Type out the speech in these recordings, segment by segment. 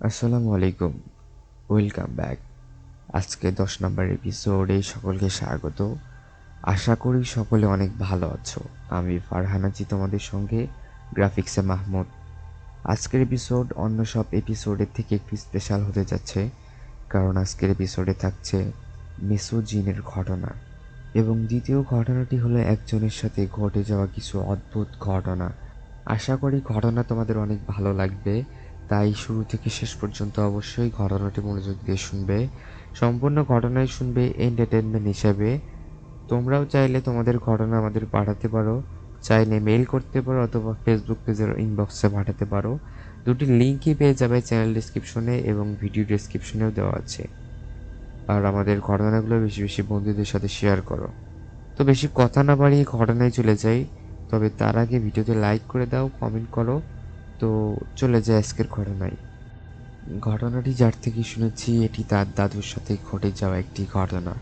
আসসালামু আলাইকুম, welcome back. আজকে 10 নম্বর এপিসোডে সকলকে স্বাগত। আশা করি সকলে অনেক ভালো আছো। আমি ফারহান আছি তোমাদের সঙ্গে, গ্রাফিক্সে মাহমুদ। আজকের এপিসোড অন্য সব এপিসোডের থেকে একটু স্পেশাল হতে যাচ্ছে, কারণ আজকের এপিসোডে থাকছে মেসোজিনের ঘটনা। এবং দ্বিতীয় ঘটনাটি হলো একজনের সাথে ঘটে যাওয়া কিছু অদ্ভুত ঘটনা। আশা করি ঘটনা তোমাদের অনেক ভালো লাগবে, তাই শুরু থেকে শেষ পর্যন্ত অবশ্যই ঘটনাটি মনোযোগ দিয়ে শুনবে। সম্পূর্ণ ঘটনাই শুনবে এন্টারটেনমেন্ট হিসেবে। তোমরাও চাইলে তোমাদের ঘটনা আমাদের পাঠাতে পারো, চাইলে মেইল করতে পারো অথবা ফেসবুক পেজের ইনবক্সে পাঠাতে পারো। দুটি লিঙ্কই পেয়ে যাবে চ্যানেল ডিসক্রিপশনে এবং ভিডিও ডিসক্রিপশনেও দেওয়া আছে। আর আমাদের ঘটনাগুলো বেশি বেশি বন্ধুদের সাথে শেয়ার করো। তো বেশি কথা না বাড়িয়ে ঘটনায় চলে যাই, তবে তার আগে ভিডিওতে লাইক করে দাও, কমেন্ট করো। তো চলে যায় আজকের ঘটনায়। ঘটনাটি যার থেকে শুনেছি এটি তার দাদুর সাথে ঘটে যাওয়া একটি ঘটনা।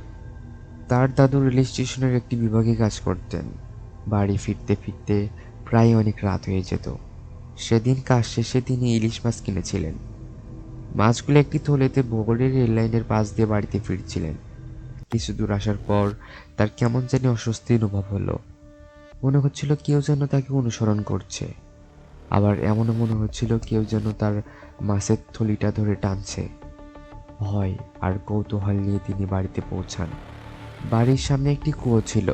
তার দাদু রেল স্টেশনের একটি বিভাগে কাজ করতেন। বাড়ি ফিরতে ফিরতে প্রায় অনেক রাত হয়ে যেত। সেদিন কাজ শেষে তিনি ইলিশ মাছ কিনেছিলেন। মাছগুলো একটি থলেতে ভোগড়ে রেল লাইনের পাশ দিয়ে বাড়িতে ফিরছিলেন। কিছু দূর আসার পর তার কেমন জানি অস্বস্তি অনুভব হলো। মনে হচ্ছিল কেউ যেন তাকে অনুসরণ করছে, আবার এমনও মনে হচ্ছিল কেউ যেন তার মাছের থলিটা ধরে টানছে। ভয় আর কৌতূহল নিয়ে তিনি বাড়িতে পৌঁছান। বাড়ির সামনে একটি কুয়ো ছিল,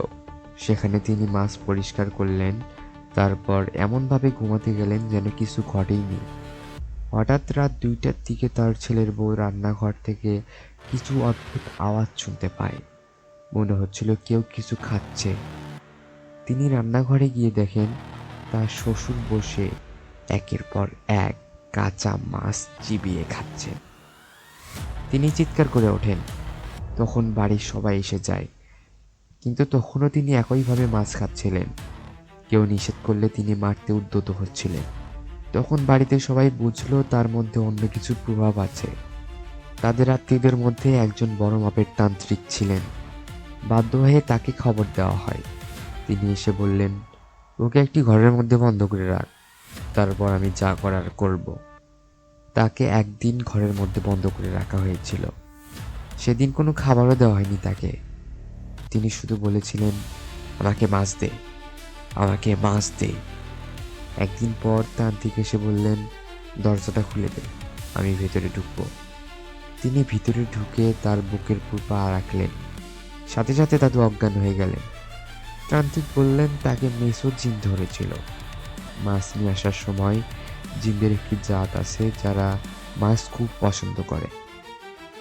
সেখানে তিনি মাছ পরিষ্কার করলেন। তারপর এমনভাবে ঘুমাতে গেলেন যেন কিছু ঘটেইনি। হঠাৎ রাত 2টার দিকে তার ছেলের বউ রান্নাঘর থেকে কিছু অদ্ভুত আওয়াজ শুনতে পায়। মনে হচ্ছিল কেউ কিছু খাচ্ছে। তিনি রান্নাঘরে গিয়ে দেখেন তার শ্বশুর বসে একের পর এক কাঁচা মাছ চিবিয়ে খাচ্ছেন। তিনি চিৎকার করে ওঠেন। তখন বাড়ির সবাই এসে যায়, কিন্তু তখনও তিনি একইভাবে মাছ খাচ্ছিলেন। কেউ নিষেধ করলে তিনি মারতে উদ্যত হচ্ছিলেন। তখন বাড়িতে সবাই বুঝলো তার মধ্যে অন্য কিছুর প্রভাব আছে। তাদের আত্মীয়দের মধ্যে একজন বড় মাপের তান্ত্রিক ছিলেন। বাধ্য হয়ে তাকে খবর দেওয়া হয়। তিনি এসে বললেন, ওকে একটি ঘরের মধ্যে বন্ধ করে রাখ, তারপর আমি যা করার করব। তাকে একদিন ঘরের মধ্যে বন্ধ করে রাখা হয়েছিল। সেদিন কোনো খাবারও দেওয়া হয়নি তাকে। তিনি শুধু বলেছিলেন, আমাকে মাছ দে, আমাকে মাছ দে। একদিন পর তান্ত্রিক এসে বললেন, দরজাটা খুলে দে, আমি ভেতরে ঢুকবো। তিনি ভিতরে ঢুকে তার বুকের উপর পা রাখলেন। সাথে সাথে দাদু অজ্ঞান হয়ে গেলেন। তান্ত্রিক বললেন তাকে মেসো জিন ধরেছিল। মাছ নিয়ে আসার সময় জিনদের একটি জাত আছে যারা মাছ খুব পছন্দ করে,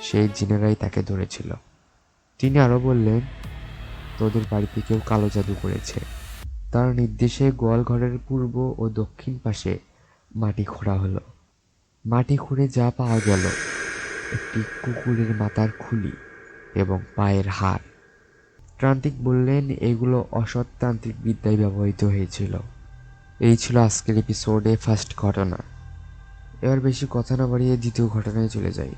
সেই জিনেরাই তাকে ধরেছিল। তিনি আরো বললেন, তোদের বাড়িতে কেউ কালো জাদু করেছে। তার নির্দেশে গোয়াল ঘরের পূর্ব ও দক্ষিণ পাশে মাটি খোঁড়া হলো। মাটি খুঁড়ে যা পাওয়া গেল, একটি কুকুরের মাথার খুলি এবং পায়ের হাড়। তান্ত্রিক বললেন এগুলো অসৎ তান্ত্রিক বিদ্যায় ব্যবহৃত হয়েছিল। এই ছিল আজকের এপিসোডে ফার্স্ট ঘটনা। এবার বেশি কথা না বাড়িয়ে দ্বিতীয় ঘটনায় চলে যাই।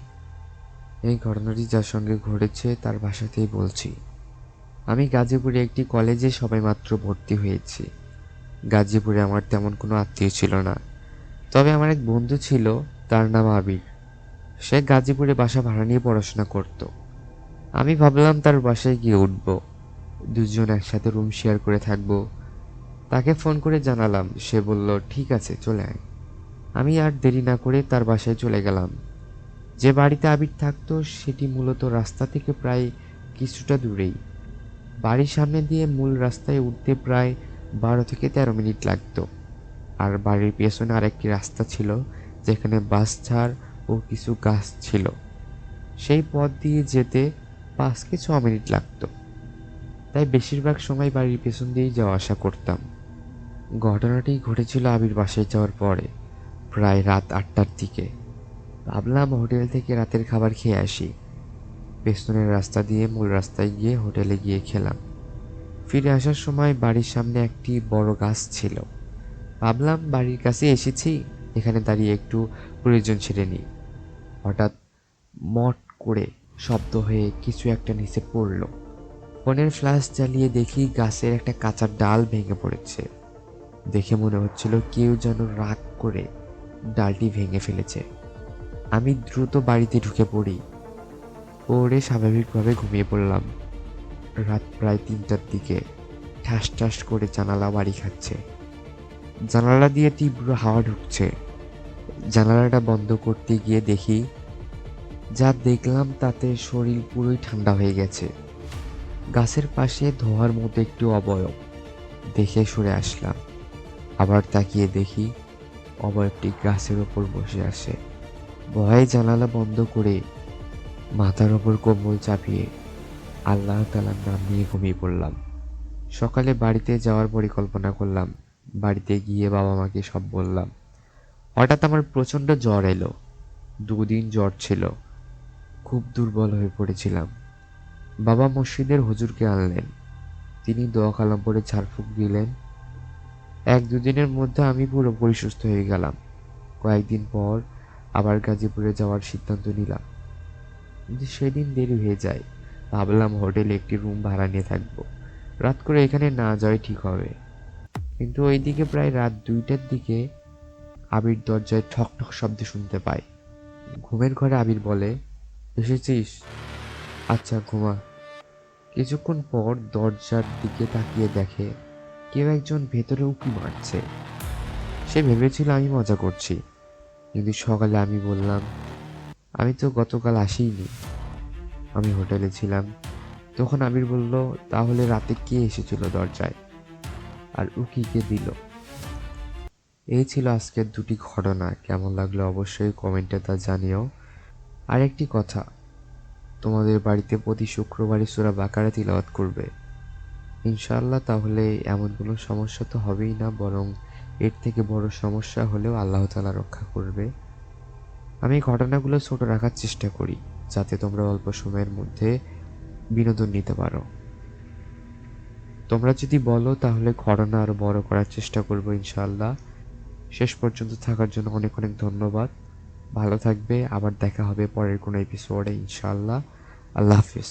এই ঘটনাটি যার সঙ্গে ঘটেছে তার ভাষাতেই বলছি। আমি গাজীপুরে একটি কলেজে সবেমাত্র ভর্তি হয়েছি। গাজীপুরে আমার তেমন কোনো আত্মীয় ছিল না, তবে আমার এক বন্ধু ছিল, তার নাম আবির। সে গাজীপুরে বাসা ভাড়া নিয়ে পড়াশোনা করত। আমি ভাবলাম তার বাসায় গিয়ে উঠব, দুজন একসাথে রুম শেয়ার করে থাকবো। তাকে ফোন করে জানালাম, সে বলল ঠিক আছে চলে আয়। আমি আর দেরি না করে তার বাসায় চলে গেলাম। যে বাড়িতে আবির থাকতো সেটি মূলত রাস্তা থেকে প্রায় কিছুটা দূরেই। বাড়ির সামনে দিয়ে মূল রাস্তায় উঠতে প্রায় 12 থেকে 13 মিনিট লাগতো। আর বাড়ির পেছনে আরেকটি রাস্তা ছিল যেখানে বাঁশঝাড় ও কিছু গাছ ছিল। সেই পথ দিয়ে যেতে 5 থেকে 6 মিনিট লাগতো। তাই বেশিরভাগ সময় বাড়ির পেছন দিয়েই যাওয়া আসা করতাম। ঘটনাটি ঘটেছিল আবির বাসায় যাওয়ার পরে, প্রায় রাত 8টার দিকে। ভাবলাম হোটেল থেকে রাতের খাবার খেয়ে আসি। পেছনের রাস্তা দিয়ে মূল রাস্তায় গিয়ে হোটেলে গিয়ে খেলাম। ফিরে আসার সময় বাড়ির সামনে একটি বড় গাছ ছিল। ভাবলাম বাড়ির কাছে এসেছি, এখানে দাঁড়িয়ে একটু প্রয়োজন সেরে নিই। হঠাৎ মট করে শব্দ হয়ে কিছু একটা নিচে পড়ল। ফোনের ফ্ল্যাশ জ্বালিয়ে দেখি গাছের একটা কাঁচা ডাল ভেঙে পড়েছে। দেখে মনে হচ্ছিল কেউ যেন রাগ করে ডালটি ভেঙে ফেলেছে। আমি দ্রুত বাড়িতে ঢুকে পড়ি। পড়ে স্বাভাবিকভাবে ঘুমিয়ে পড়লাম। রাত প্রায় ৩টার দিকে ঠাস ঠাস করে জানালা বাড়ি খাচ্ছে। জানালা দিয়ে তীব্র হাওয়া ঢুকছে। জানালাটা বন্ধ করতে গিয়ে দেখি, যা দেখলাম তাতে শরীর পুরোই ঠান্ডা হয়ে গেছে। গাছের পাশে ধোঁয়ার মতো একটি অবয়ব দেখে সরে আসলাম। আবার তাকিয়ে দেখি অবয়বটি গাছের ওপর বসে আছে। ভয়ে জানালা বন্ধ করে মাথার ওপর কম্বল চাপিয়ে আল্লাহ তাআলার নাম নিয়ে ঘুমিয়ে পড়লাম। সকালে বাড়িতে যাওয়ার পরিকল্পনা করলাম। বাড়িতে গিয়ে বাবা মাকে সব বললাম। হঠাৎ আমার প্রচণ্ড জ্বর এলো। ২ দিন জ্বর ছিল। খুব দুর্বল হয়ে পড়েছিলাম। বাবা মসজিদের হুজুরকে আনলেন। তিনি দোয়া কালাম পড়ে ঝাড়ফুঁক দিলেন। ১-২ দিনের মধ্যে আমি পুরোপুরি সুস্থ হয়ে গেলাম। কয়েকদিন পর আবার গাজীপুরে যাওয়ার সিদ্ধান্ত নিলাম, কিন্তু সেদিন দেরি হয়ে যায়। ভাবলাম হোটেলে একটি রুম ভাড়া নিয়ে থাকবো। রাত করে এখানে না যাওয়াই ঠিক হবে। কিন্তু ওইদিকে প্রায় রাত ২টার দিকে আবির দরজায় ঠক ঠক শব্দ শুনতে পাই। ঘুমের ঘরে আবির বলে, এসেছিস? আচ্ছা ঘুমা। কিছুক্ষণ পর দরজার দিকে তাকিয়ে দেখে কেউ একজন ভেতরে উঁকি মারছে। সে ভেবেছিল আমি মজা করছি, কিন্তু সকালে আমি বললাম, আমি তো গতকাল আসিনি, আমি হোটেলে ছিলাম। তখন আবির বলল, তাহলে রাতে কে এসেছিল দরজায় আর উকি কে দিল? এই ছিল আজকের ২টি ঘটনা। কেমন লাগলো অবশ্যই কমেন্টে তা জানিও। আরেকটি কথা, তোমাদের বাড়িতে প্রতি শুক্রবারে সূরা বাকারা তিলাওয়াত করবে ইনশাআল্লাহ। তাহলে এমন কোনো সমস্যা তো হবেই না, বরং এর থেকে বড় সমস্যা হলেও আল্লাহ তাআলা রক্ষা করবে। আমি ঘটনাগুলো ছোট রাখার চেষ্টা করি, যাতে তোমরা অল্প সময়ের মধ্যে বিনোদন নিতে পারো। তোমরা যদি বলো তাহলে ঘটনা আরো বড় করার চেষ্টা করব ইনশাআল্লাহ। শেষ পর্যন্ত থাকার জন্য অনেক অনেক ধন্যবাদ। ভালো থাকবে। আবার দেখা হবে পরের কোনো এপিসোডে ইনশাআল্লাহ। আল্লাহ হাফিজ।